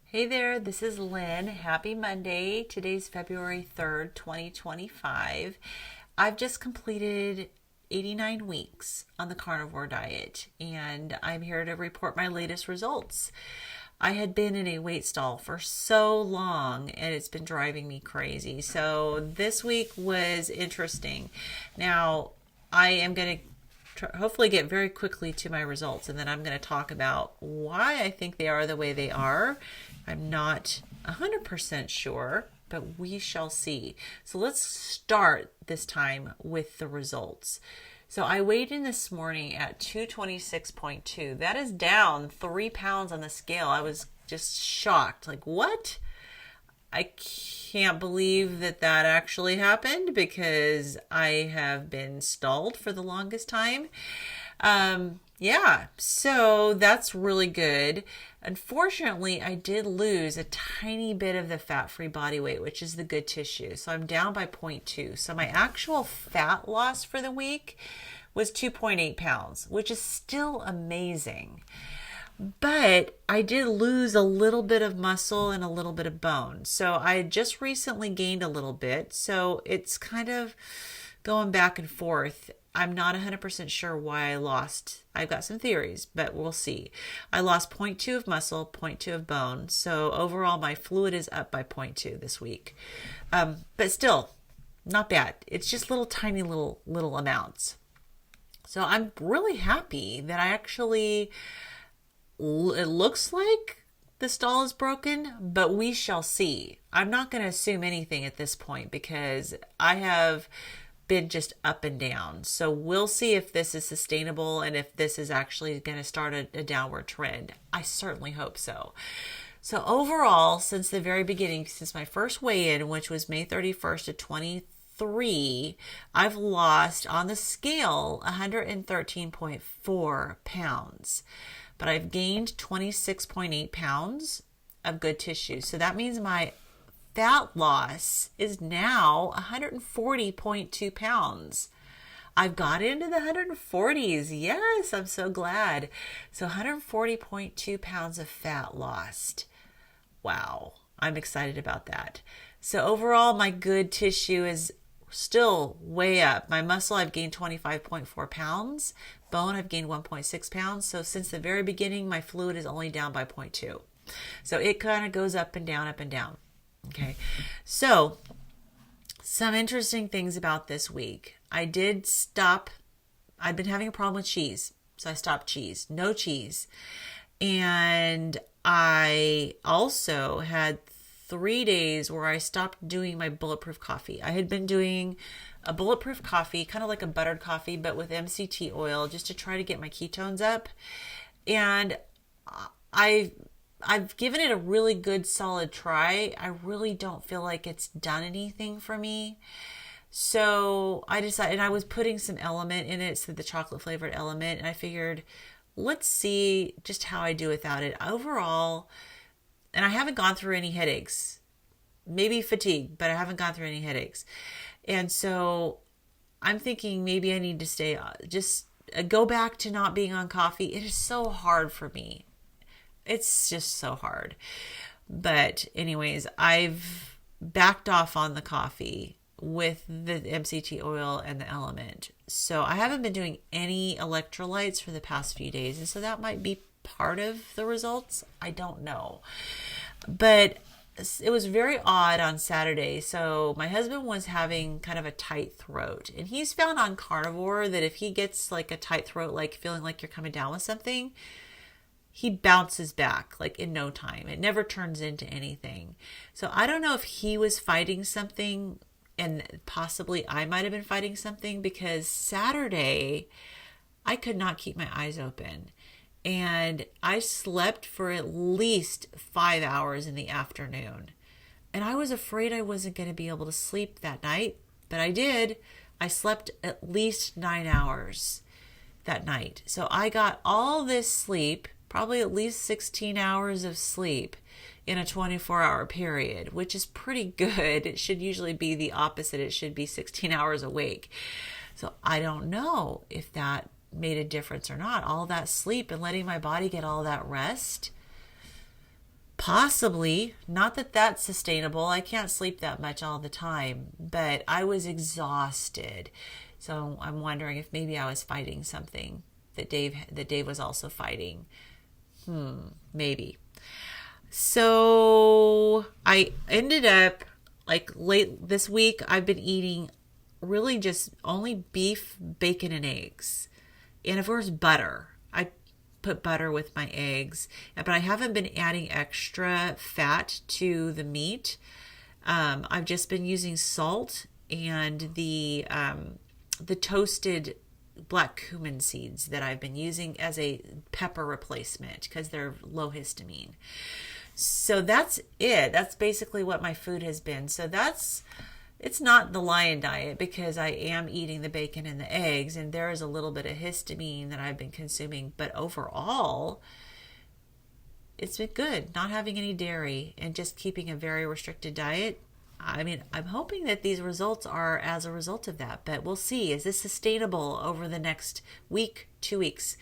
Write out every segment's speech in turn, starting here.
Hey there, this is Lynn. Happy Monday. Today's February 3rd, 2025. I've just completed 89 weeks on the carnivore diet, and I'm here to report my latest results. I had been in a weight stall for so long, and it's been driving me crazy. So this week was interesting. Now, I am going to hopefully get very quickly to my results, and then I'm going to talk about why I think they are the way they are. I'm not 100% sure, but we shall see. So let's start this time with the results. So I weighed in this morning at 226.2. That is down 3 pounds on the scale. I was just shocked. Like, what? I can't believe that actually happened because I have been stalled for the longest time. Yeah, so that's really good. Unfortunately, I did lose a tiny bit of the fat-free body weight, which is the good tissue. So I'm down by 0.2. So my actual fat loss for the week was 2.8 pounds, which is still amazing. But I did lose a little bit of muscle and a little bit of bone. So I just recently gained a little bit. So it's kind of going back and forth. I'm not 100% sure why I lost. I've got some theories, but we'll see. I lost 0.2 of muscle, 0.2 of bone. So overall, my fluid is up by 0.2 this week. But still, not bad. It's just little tiny little amounts. So I'm really happy that I actually, it looks like the stall is broken, but we shall see. I'm not going to assume anything at this point because I have been just up and down. So we'll see if this is sustainable and if this is actually going to start a downward trend. I certainly hope so. So overall, since the very beginning, since my first weigh-in, which was May 31st of 23, I've lost on the scale 113.4 pounds. But I've gained 26.8 pounds of good tissue. So that means my fat loss is now 140.2 pounds. I've got into the 140s. Yes, I'm so glad. So 140.2 pounds of fat lost. Wow, I'm excited about that. So overall, my good tissue is still way up. My muscle, I've gained 25.4 pounds. Bone, I've gained 1.6 pounds. So since the very beginning, my fluid is only down by 0.2. So it kind of goes up and down, up and down. Okay, so some interesting things about this week. I did stop. I've been having a problem with cheese, so I stopped cheese. No cheese. And I also had 3 days where I stopped doing my bulletproof coffee. I had been doing a bulletproof coffee, kind of like a buttered coffee, but with MCT oil, just to try to get my ketones up. And I've given it a really good solid try. I really don't feel like it's done anything for me. So I decided, and I was putting some element in it, so the chocolate flavored element, and I figured, let's see just how I do without it. Overall, and I haven't gone through any headaches, maybe fatigue, but I haven't gone through any headaches. And so I'm thinking maybe I need to stay, just go back to not being on coffee. It is so hard for me. It's just so hard. But anyways, I've backed off on the coffee with the MCT oil and the element. So I haven't been doing any electrolytes for the past few days. And so that might be part of the results. I don't know. But it was very odd on Saturday. So my husband was having kind of a tight throat. And he's found on Carnivore that if he gets like a tight throat, like feeling like you're coming down with something, he bounces back like in no time. It never turns into anything. So I don't know if he was fighting something and possibly I might have been fighting something, because Saturday I could not keep my eyes open. And I slept for at least 5 hours in the afternoon. And I was afraid I wasn't going to be able to sleep that night, but I did. I slept at least 9 hours that night. So I got all this sleep, probably at least 16 hours of sleep in a 24-hour period, which is pretty good. It should usually be the opposite. It should be 16 hours awake. So I don't know if that made a difference or not. All that sleep and letting my body get all that rest. Possibly. Not that that's sustainable. I can't sleep that much all the time, but I was exhausted. So I'm wondering if maybe I was fighting something that Dave was also fighting. Maybe. So I ended up like late this week, I've been eating really just only beef, bacon, and eggs. And of course, butter. I put butter with my eggs, but I haven't been adding extra fat to the meat. I've just been using salt and the toasted black cumin seeds that I've been using as a pepper replacement because they're low histamine. So that's it. That's basically what my food has been. So it's not the lion diet because I am eating the bacon and the eggs, and there is a little bit of histamine that I've been consuming. But overall, it's been good. Not having any dairy and just keeping a very restricted diet. I mean, I'm hoping that these results are as a result of that, but we'll see. Is this sustainable over the next week, 2 weeks?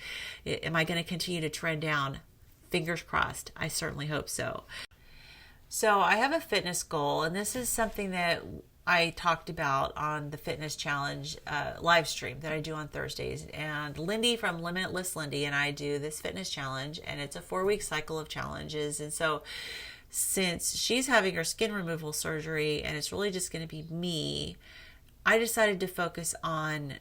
Am I going to continue to trend down? Fingers crossed. I certainly hope so. So I have a fitness goal, and this is something that I talked about on the fitness challenge live stream that I do on Thursdays. And Lindy from Limitless Lindy and I do this fitness challenge, and it's a 4-week cycle of challenges. And so since she's having her skin removal surgery and it's really just going to be me, I decided to focus on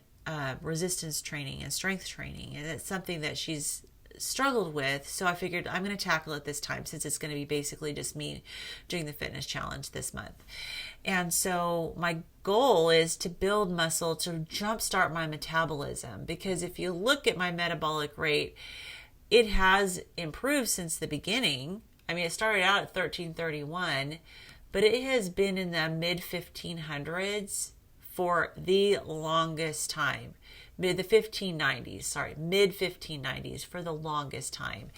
resistance training and strength training. And it's something that she's struggled with, so I figured I'm going to tackle it this time since it's going to be basically just me doing the fitness challenge this month. And so my goal is to build muscle to jumpstart my metabolism, because if you look at my metabolic rate, it has improved since the beginning. I mean, it started out at 1331, but it has been in the mid 1500s for the longest time. Mid 1590s for the longest time.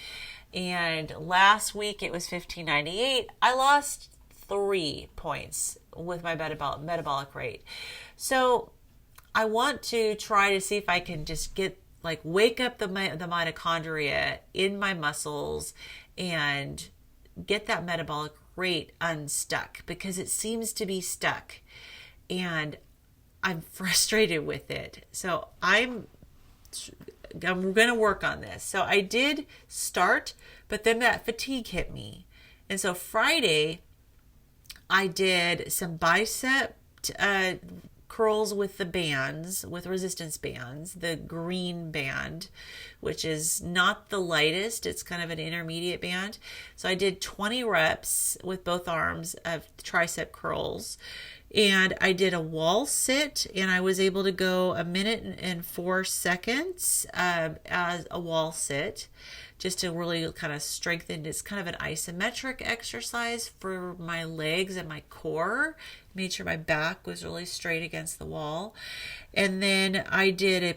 And last week it was 1598. I lost 3 points with my metabolic rate. So I want to try to see if I can just wake up the mitochondria in my muscles and get that metabolic rate unstuck, because it seems to be stuck. And I'm frustrated with it. So I'm going to work on this. So I did start, but then that fatigue hit me. And so Friday, I did some bicep curls with the bands, with resistance bands, the green band, which is not the lightest. It's kind of an intermediate band. So I did 20 reps with both arms of tricep curls. And I did a wall sit, and I was able to go 1 minute and 4 seconds as a wall sit, just to really kind of strengthen. It's kind of an isometric exercise for my legs and my core. Made sure my back was really straight against the wall. And then I did a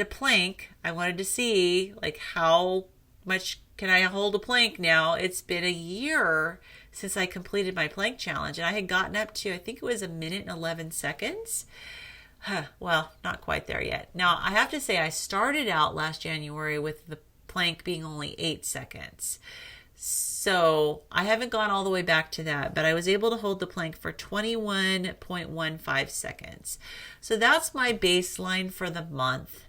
plank. I wanted to see how much can I hold a plank now. It's been a year since I completed my plank challenge, and I had gotten up to, I think it was 1 minute and 11 seconds. Well, not quite there yet. Now, I have to say I started out last January with the plank being only 8 seconds. So I haven't gone all the way back to that, but I was able to hold the plank for 21.15 seconds. So that's my baseline for the month,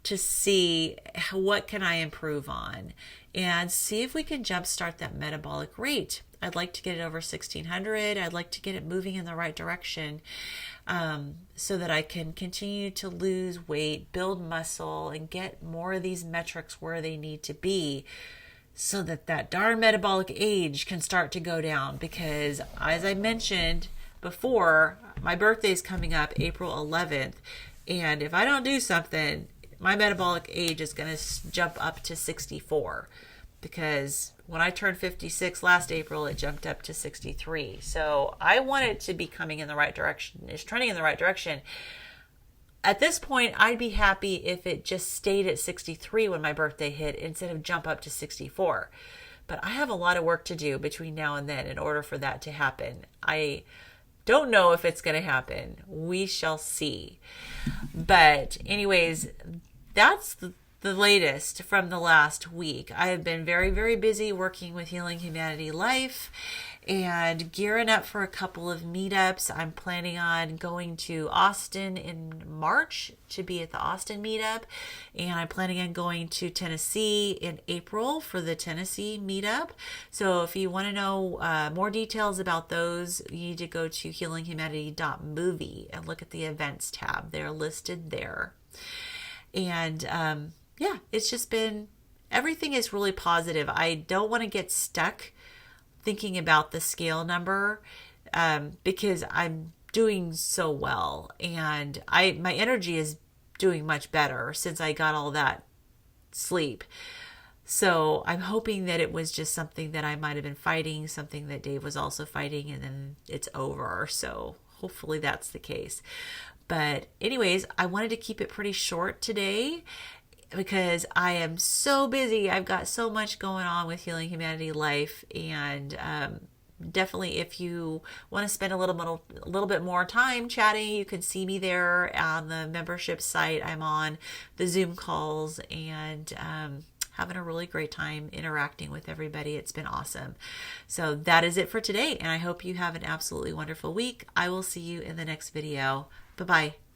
to see what can I improve on and see if we can jumpstart that metabolic rate. I'd like to get it over 1600. I'd like to get it moving in the right direction, so that I can continue to lose weight, build muscle, and get more of these metrics where they need to be, so that that darn metabolic age can start to go down. Because as I mentioned before, my birthday is coming up April 11th. And if I don't do something, my metabolic age is going to jump up to 64. Because when I turned 56 last April, it jumped up to 63. So I want it to be coming in the right direction. It's trending in the right direction. At this point, I'd be happy if it just stayed at 63 when my birthday hit instead of jump up to 64. But I have a lot of work to do between now and then in order for that to happen. I don't know if it's going to happen. We shall see. But anyways, that's the latest from the last week. I have been very, very busy working with Healing Humanity Life and gearing up for a couple of meetups. I'm planning on going to Austin in March to be at the Austin meetup, and I'm planning on going to Tennessee in April for the Tennessee meetup. So if you want to know more details about those, you need to go to healinghumanity.movie and look at the events tab. They're listed there. And yeah, it's just been, everything is really positive. I don't want to get stuck thinking about the scale number because I'm doing so well, and my energy is doing much better since I got all that sleep. So I'm hoping that it was just something that I might have been fighting, something that Dave was also fighting, and then it's over. So hopefully that's the case. But anyways, I wanted to keep it pretty short today because I am so busy. I've got so much going on with Healing Humanity Life, and definitely if you want to spend a little bit more time chatting, you can see me there on the membership site. I'm on the Zoom calls and having a really great time interacting with everybody. It's been awesome. So that is it for today, and I hope you have an absolutely wonderful week. I will see you in the next video. Bye-bye.